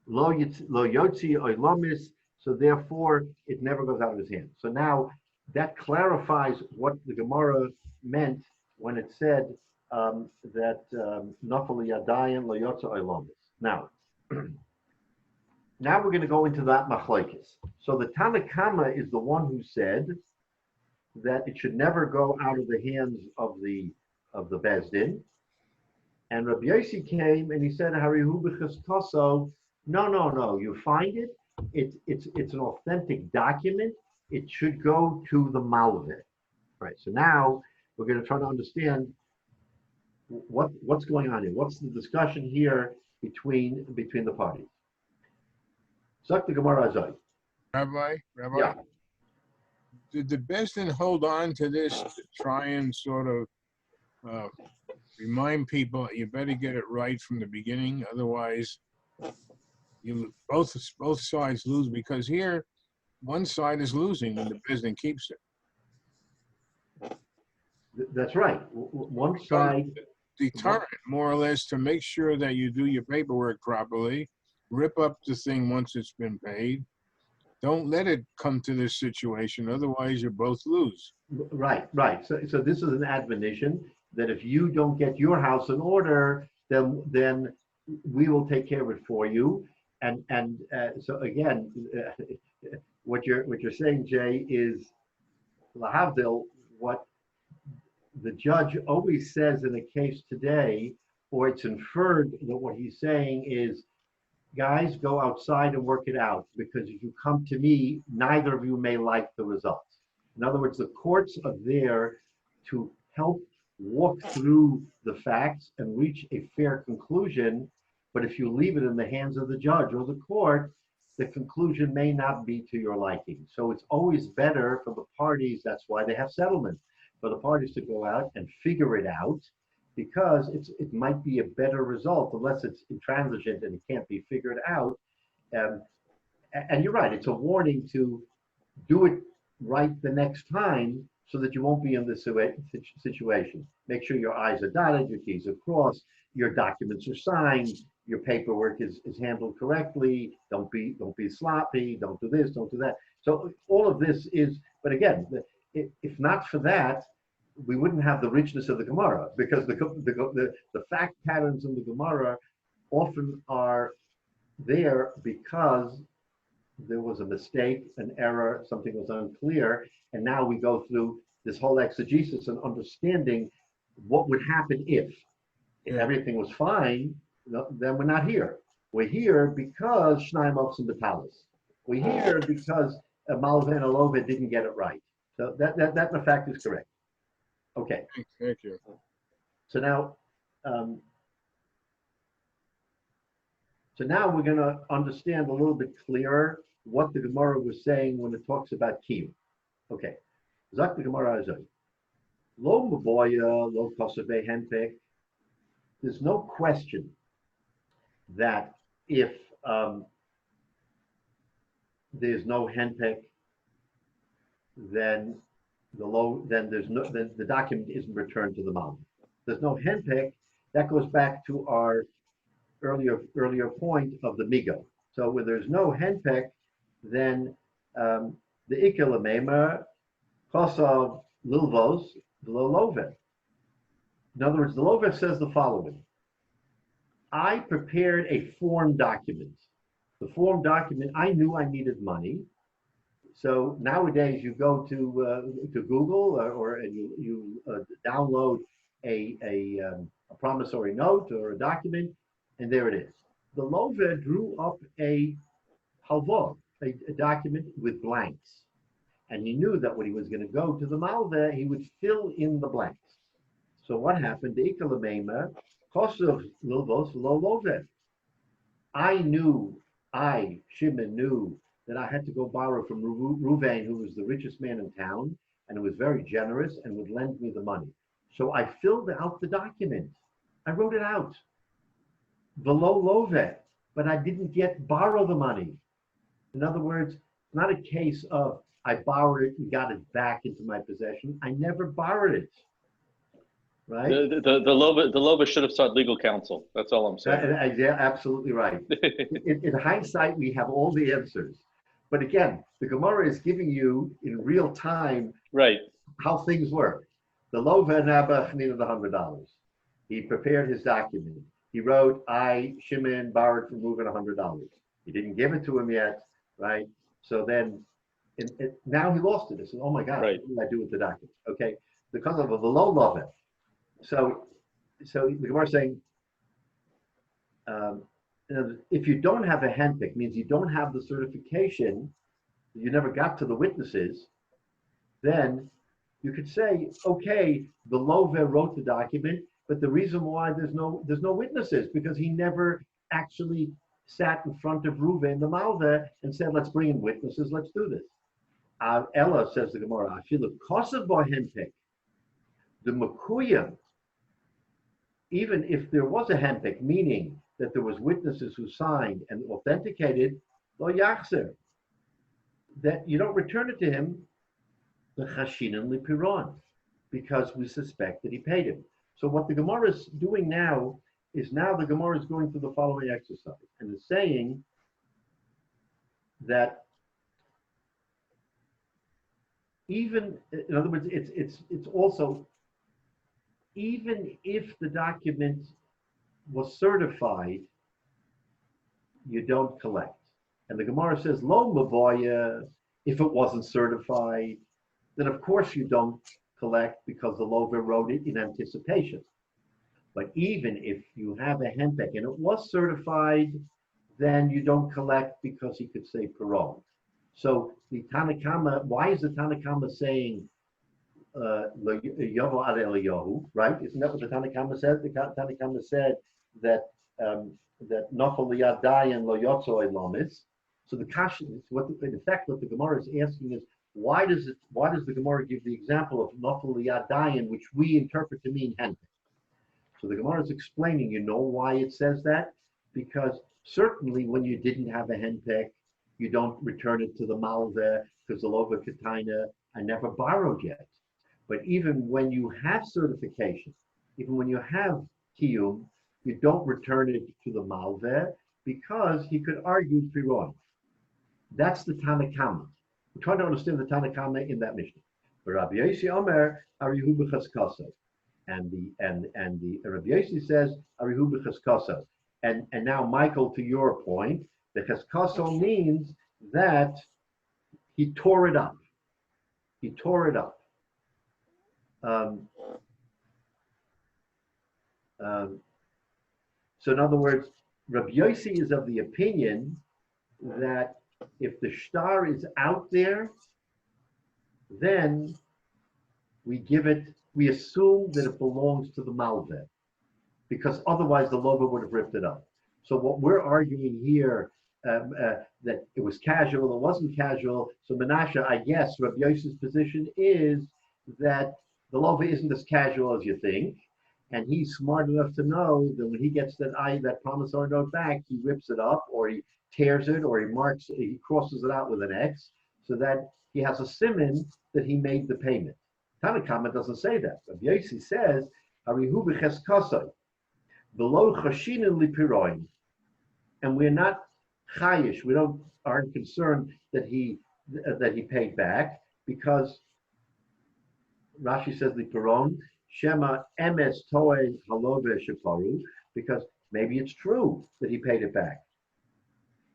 lo yotzi oilomis, so therefore it never goes out of his hand. So now that clarifies what the Gemara meant when it said that nafal yadayin lo yotzi oilomis. Now, now we're going to go into that machlokes. So the Tanakama is the one who said that it should never go out of the hands of the Beis Din. And Rabbi Yossi came and he said, "Harihu b'chaskoso." No. You find it. It's an authentic document. It should go to the Malveh. Right. So now we're going to try to understand what's going on here. What's the discussion here between the parties? Zak the Gemara Azai. Rabbi. Yeah. Did the Beis Din hold on to this to try and sort of remind people you better get it right from the beginning, otherwise you both sides lose, because here one side is losing and the Beis Din keeps it. That's right. One side deterrent, more or less, to make sure that you do your paperwork properly, rip up the thing once it's been paid. Don't let it come to this situation, otherwise you both lose. Right. So this is an admonition that if you don't get your house in order, then we will take care of it for you. And so again, what you're saying, Jay, is lahavdil, what the judge always says in a case today, or it's inferred that what he's saying is, guys, go outside and work it out, because if you come to me, neither of you may like the results. In other words, the courts are there to help walk through the facts and reach a fair conclusion. But if you leave it in the hands of the judge or the court, the conclusion may not be to your liking. So it's always better for the parties, that's why they have settlement, for the parties to go out and figure it out, because it might be a better result unless it's intransigent and it can't be figured out. And you're right, it's a warning to do it right the next time, so that you won't be in this situation. Make sure your I's are dotted, your T's are crossed, your documents are signed, your paperwork is handled correctly. Don't be sloppy. Don't do this. Don't do that. So all of this is. But again, if not for that, we wouldn't have the richness of the Gemara, because the fact patterns in the Gemara often are there because there was a mistake, an error, something was unclear, and now we go through this whole exegesis and understanding what would happen if everything was fine. Then we're not here. We're here because Shnaim Ofsim Batalis. We're here because Malva and Alova didn't get it right. So that in fact is correct. Okay. Thank you. So now we're going to understand a little bit clearer what the Gemara was saying when it talks about Kiyum. Okay. Zak the Gemara Azay. Lo maboya, lo kosove henpek. There's no question that if there's no henpek, then the document isn't returned to the Malva. There's no henpek. That goes back to our earlier point of the migo. So when there's no henpek, then the ikelamema kosav lilvos v'lo. In other words, the Lovet says the following: I prepared a form document. The form document, I knew I needed money. So nowadays you go to Google and you download a promissory note or a document, and there it is. The Lovet drew up a halvah, a document with blanks. And he knew that when he was going to go to the Malva, he would fill in the blanks. So what happened? The ikalamema kosav lilvos lo lovet. Shimon knew that I had to go borrow from Ruvain, who was the richest man in town, and who was very generous and would lend me the money. So I filled out the document. I wrote it out. Velo lovet, but I didn't borrow the money. In other words, it's not a case of I borrowed it and got it back into my possession. I never borrowed it. Right? The Loba should have sought legal counsel. That's all I'm saying. Yeah, absolutely right. In hindsight, we have all the answers. But again, the Gemara is giving you in real time how things work. The Lova Nabach needed $100. He prepared his document. He wrote, I, Shimon, borrowed from Reuven $100. He didn't give it to him yet, right? So then, now he lost it. He said, oh my God, what did I do with the document? Okay, because of the low love it. So the Gemara is saying, if you don't have a handpick, means you don't have the certification, you never got to the witnesses, then you could say, okay, the Love wrote the document, but the reason why there's no witnesses, because he never actually sat in front of Reuven the Malva and said, let's bring in witnesses, let's do this. Ella, says the Gemara, I feel the kosav bo handpick, the makuyim, even if there was a handpick, meaning that there was witnesses who signed and authenticated, lo yachzer, that you don't return it to him, the chashinan lipiron, because we suspect that he paid him. So what the Gemara is doing now is the Gemara is going through the following exercise, and it's saying that even, in other words, it's also, even if the document was certified, you don't collect. And the Gemara says, lo mavoya, if it wasn't certified, then of course you don't collect because the Lover wrote it in anticipation. But even if you have a henpek and it was certified, then you don't collect because he could say parole. So the Tanakama, why is the Tanakama saying Yovo ad Eliyahu, right? Isn't that what the Tanakama said? The Tanakama said that that Nofel liyad dayan lo yotzo elomis. So the kasha, in effect, what the Gemara is asking is, why does the Gemara give the example of Nofel liyad dayan, which we interpret to mean henpek? So the Gemara is explaining, you know why it says that? Because certainly when you didn't have a henpek, you don't return it to the Malva because the Lova Kataina, I never borrowed yet. But even when you have certification, even when you have Kiyum, you don't return it to the Malva because he could argue Piron. That's the Tanakama. We're trying to understand the Tanakama in that Mishnah. But Rabbi Yossi Omer, Arihu b'chaskaso. And the Rabbi Yossi says, Arihu b'chaskaso. And now, Michael, to your point, the chaskaso means that he tore it up. He tore it up. So in other words, Rabbi Yossi is of the opinion that if the shtar is out there, then we assume that it belongs to the Malveh, because otherwise the Lover would have ripped it up. So what we're arguing here, that it was casual, it wasn't casual. So Menashe, I guess, Rabbi Yossi's position is that the lova isn't as casual as you think, and he's smart enough to know that when he gets that promissory note back, he rips it up, or he tears it, or he crosses it out with an X, so that he has a siman that he made the payment. Tanakama doesn't say that. Rabbi Yossi says, "Harihu b'cheskasai, below chashinin lipiroin," and we're not chayish. We aren't concerned that he paid back, because Rashi says lipiron shema emes toe halove sheparu, because maybe it's true that he paid it back.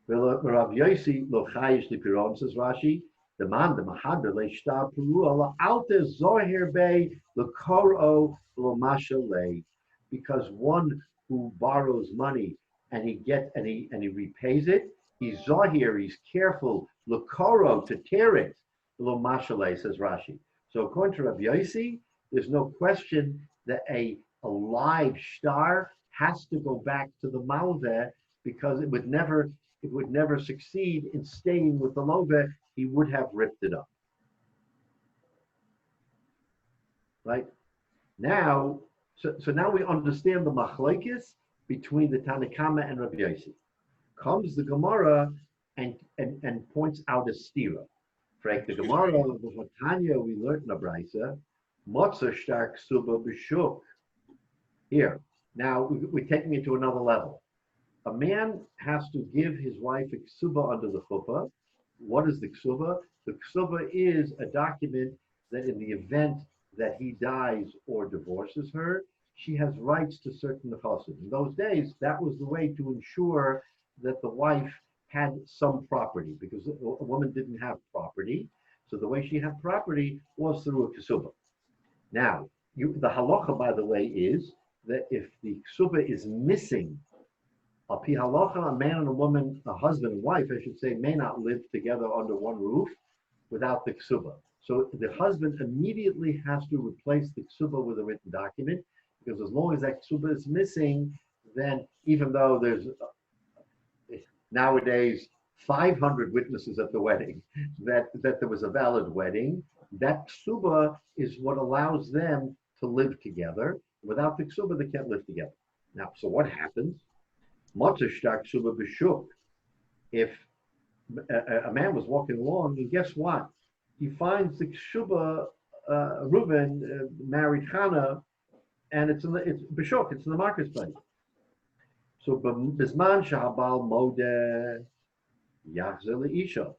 Rav Yossi lo chayish lipiron, says Rashi. The man, the mahadr leishtar peru ala alter zohir be lekoro lo mashalei, because one who borrows money and he repays it, he's zohir, he's careful lekoro, to tear it lo mashalei, says Rashi. So according to Rabbi Yossi, there's no question that a live star has to go back to the malveh, because it would never succeed in staying with the loveh. He would have ripped it up. Right? Now, so now we understand the machlokes between the Tanakama and Rabbi Yossi. Comes the Gemara and points out a stira. Frank, the Gemara of the Tanya we learned in the Brisa, Motzah stark suba b'shuk. Here, now we're taking it to another level. A man has to give his wife a ksuba under the chuppah. What is the ksuba? The ksuba is a document that in the event that he dies or divorces her, she has rights to certain nechasim. In those days, that was the way to ensure that the wife had some property, because a woman didn't have property. So the way she had property was through a ksuba. Now, the halacha, by the way, is that if the ksuba is missing, al pi halacha, a man and a woman, a husband and wife, I should say, may not live together under one roof without the ksuba. So the husband immediately has to replace the ksuba with a written document, because as long as that ksuba is missing, then even though there's nowadays 500 witnesses at the wedding that there was a valid wedding, that ksuba is what allows them to live together. Without the ksuba, they can't live together. Now, so what happens? If a man was walking along, and guess what? He finds the ksuba, Reuben married Chana, and it's b'shuk, it's in the marketplace. So bisman shahabal modeh yachzer leisha.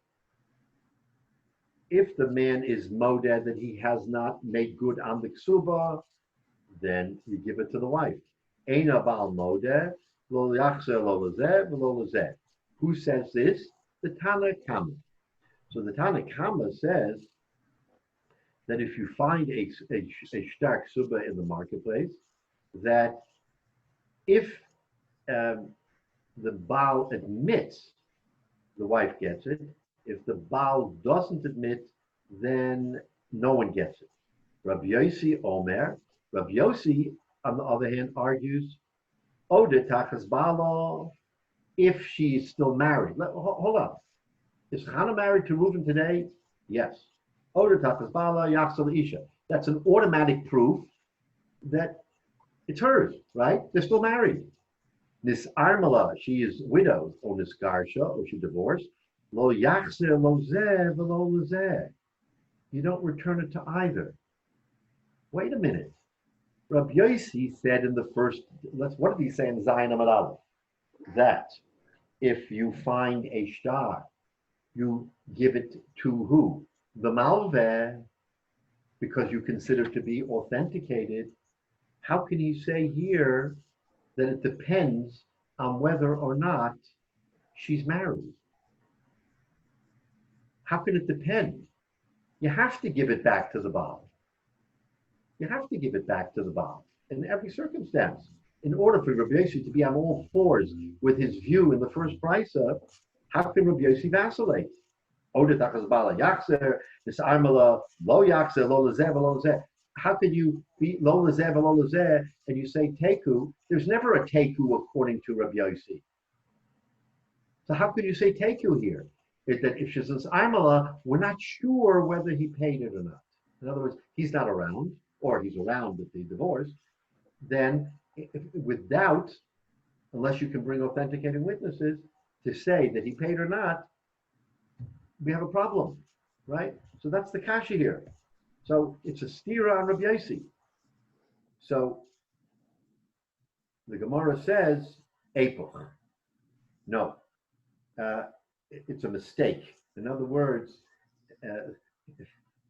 If the man is modeh that he has not made good on the ksuba, then you give it to the wife. Eina bal modeh lo yachzer lo lezeh v'lo lezeh. Who says this? The Tanakama. So the Tanakama says that if you find a shtar ksuba in the marketplace, that if the Baal admits, the wife gets it. If the Baal doesn't admit, then no one gets it. Rabbi Yossi Omer. Rabbi Yossi, on the other hand, argues, Ode tachas Baal, if she is still married. Hold on. Is Chana married to Reuven today? Yes. Ode tachas Baal yachzal isha. That's an automatic proof that it's hers, right? They're still married. Nis Armala, she is widowed, or Nis Garsha, or she divorced. Lo yachzer lo zeh v'lo lezeh. You don't return it to either. Wait a minute. Rabbi Yossi said in the first, what did he say in Zayin Amud Aleph? That if you find a shtar, you give it to who? The malveh, because you consider it to be authenticated. How can he say here that it depends on whether or not she's married? How can it depend? You have to give it back to the Baal. You have to give it back to the Baal in every circumstance. In order for Rabbi Yossi to be on all fours with his view in the first brisa, how can Rabbi Yossi vacillate? How can you be lo lezeh v'lo lezeh and you say teku? There's never a teku according to Rabbi Yossi. So how could you say teku here? Is that if she says Imala, we're not sure whether he paid it or not. In other words, he's not around. or he's around at the divorce, then with doubt, unless you can bring authenticating witnesses to say that he paid or not, we have a problem, right? So that's the kasha here. So it's a stira on Rabbi Yossi. So the Gemara says, epoch. No, it's a mistake. In other words,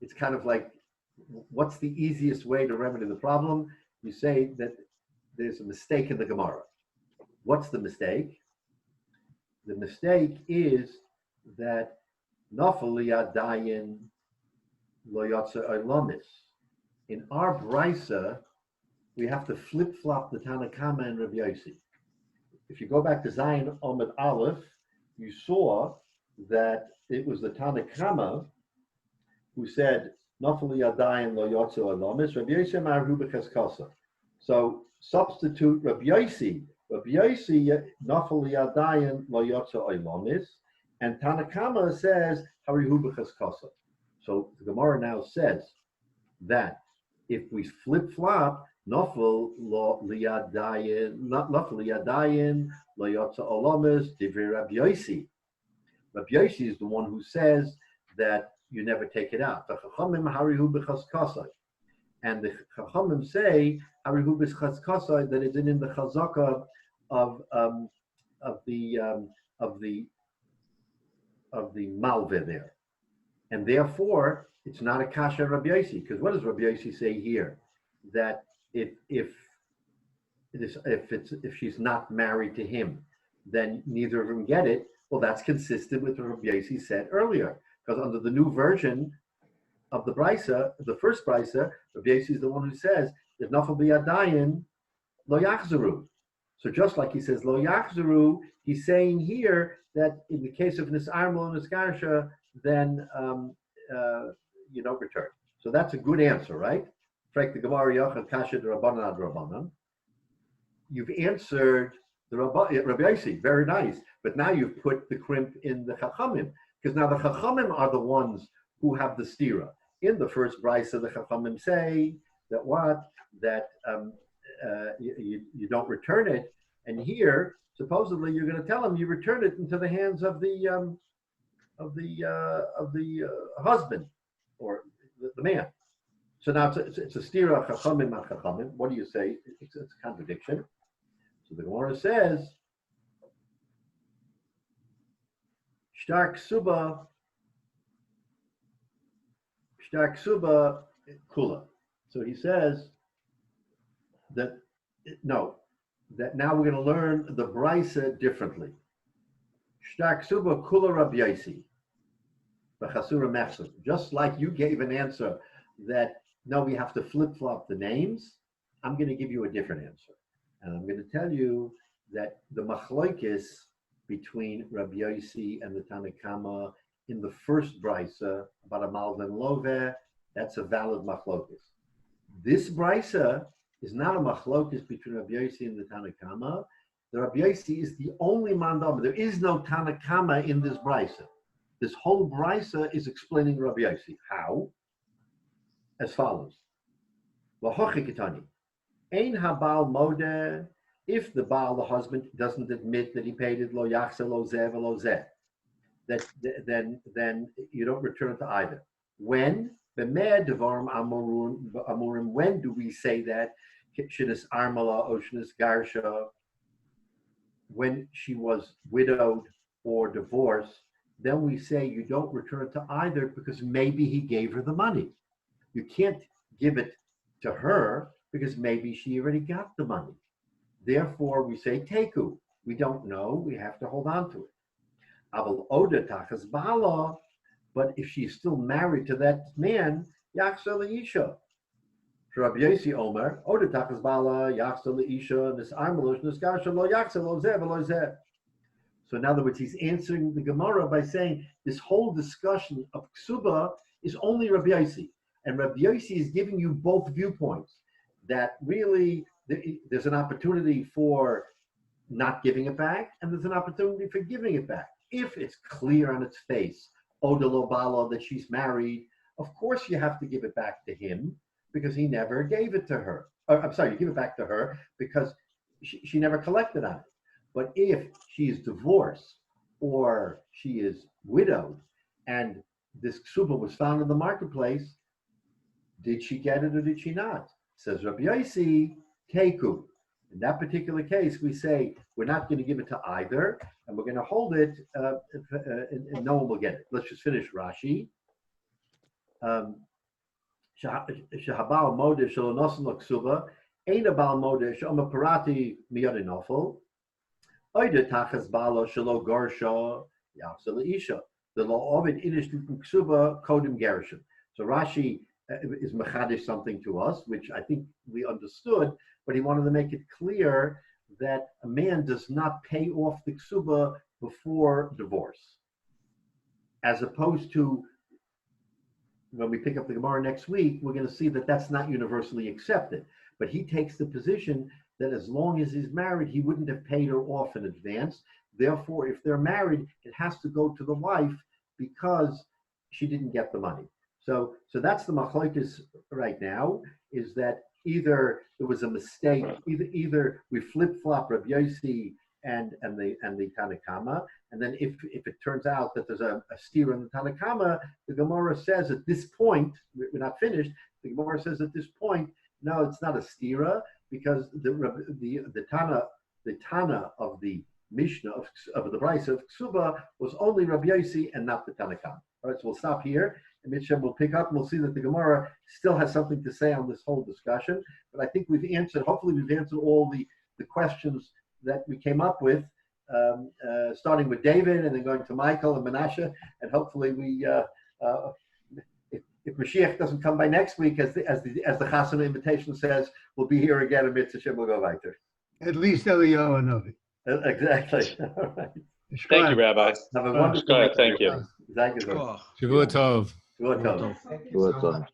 it's kind of like, what's the easiest way to remedy the problem? You say that there's a mistake in the Gemara. What's the mistake? The mistake is that Nafali Adayin Lo Yotzer Olamis. In our brisa, we have to flip-flop the Tanakama and Rabbi Yossi. If you go back to Zion Omid Aleph, you saw that it was the Tanakama who said, Nafali Adayin Lo Yotzer Olamis, Rabbi Yossi Marhu B'Cheskasa. So substitute Rabbi Yossi. Rabbi Yossi Nafali Adayin Lo Yotzer Olamis, and Tanakama says Harihu B'Cheskasa. So the Gemara now says that if we flip-flop, Nafal liyadayin lo yotza olamis divrei Rabbi Yossi. Rabbi Yossi is the one who says that you never take it out. The Chachamim harihu b'chaskasai, and the Chachamim say harihu b'chaskasai, that it's in the chazaka of the malveh there, and therefore it's not a kasha Rabbi Yossi, because what does Rabbi Yossi say here? That if she's not married to him, then neither of them get it. Well, that's consistent with what Rabbi Yossi said earlier, because under the new version of the brisa, the first brisa, Rabbi Yossi is the one who says that nafal b'yadayin lo yachzeru. So just like he says lo yachzeru, he's saying here that in the case of nisarmel and niskarsha, then you don't return. So that's a good answer, right? The Gemara Yachad Kasha the Rabbanan ad Rabbanan. You've answered the Rabbi Yossi, very nice. But now you've put the crimp in the Chachamim, because now the Chachamim are the ones who have the stira. In the first brisa, the Chachamim say that you don't return it, and here supposedly you're going to tell him you return it into the hands of the husband or the man. So now it's a stira chachamim and chachamim. What do you say? It's a contradiction. So the Gemara says, Shtar ksuba kula. So he says that now we're going to learn the brisa differently. Shtar ksuba kula Rabbi Yossi, b'chasura mechsed. Just like you gave an answer that no, we have to flip-flop the names, I'm going to give you a different answer. And I'm going to tell you that the machlokes between Rabbi Yossi and the Tanakama in the first brisa about a malvin love, that's a valid machlokes. This brisa is not a machlokes between Rabbi Yossi and the Tanakama. The Rabbi Yossi is the only mandam. There is no Tanakama in this brisa. This whole brisa is explaining Rabbi Yossi. How? As follows. Ein habal modeh, if the baal, the husband, doesn't admit that he paid it, lo yachse lo zeh lo zeh, then you don't return it to either. When? B'meh devarim amurim, when do we say that? Shinis armala or shinis garsha, when she was widowed or divorced, then we say you don't return it to either because maybe he gave her the money. You can't give it to her because maybe she already got the money. Therefore, we say teku. We don't know. We have to hold on to it. Aval oda tachas bala, but if she's still married to that man, yachsa leisha. Rabbi Yossi Omer, oda tachas bala, yachsa leisha, nis armelosh, nis garsha lo yachsa lo zeh lo zeh. So in other words, he's answering the Gemara by saying this whole discussion of ksuba is only Rabbi Yossi. And Rabbi Yossi is giving you both viewpoints, that really there's an opportunity for not giving it back, and there's an opportunity for giving it back. If it's clear on its face, Oda Lobala, that she's married, of course you have to give it back to him. because he never gave it to her. Or, I'm sorry, you give it back to her because she never collected on it. But if she is divorced or she is widowed and this ksuba was found in the marketplace, did she get it or did she not? Says Rabbi Yossi, Teku. In that particular case, we say we're not going to give it to either, and we're going to hold it, and no one will get it. Let's just finish Rashi. Shahabal Mode Shalonosan Laksuba, Aina Bal Mode Shoma Parati Miyadinofel, Oida Tachas Balo Shalo Gorsha, Yapsala Isha, the law of it Inish Ksuba Kodim Gershon. So Rashi is machadish something to us, which I think we understood, but he wanted to make it clear that a man does not pay off the ksuba before divorce, as opposed to when we pick up the Gemara next week, we're going to see that that's not universally accepted. But he takes the position that as long as he's married, he wouldn't have paid her off in advance. Therefore, if they're married, it has to go to the wife because she didn't get the money. So that's the machlokes right now, is that either there was a mistake, either we flip-flop Rabbi Yossi and the Tanakama, and then if it turns out that there's a steer in the Tanakama, the Gemara says at this point, we're not finished, the Gemara says at this point, no, it's not a stira, because the Tana of the Mishnah of the Brisa of Ksuba was only Rabbi Yossi and not the Tanakama. All right, so we'll stop here. And Mitchell will pick up, and we'll see that the Gemara still has something to say on this whole discussion. But I think we've answered, hopefully we've answered all the questions that we came up with, starting with David and then going to Michael and Menashe. And hopefully we, if Mashiach doesn't come by next week, as the Chasana invitation says, we'll be here again, and Mitzvah Shem will go weiter. At least Eliyahu Novi. Exactly. All right. Thank you, Rabbi. Have a wonderful Thank you. Thank you. Shavua Tov. Shavua Tov. Thank you so much.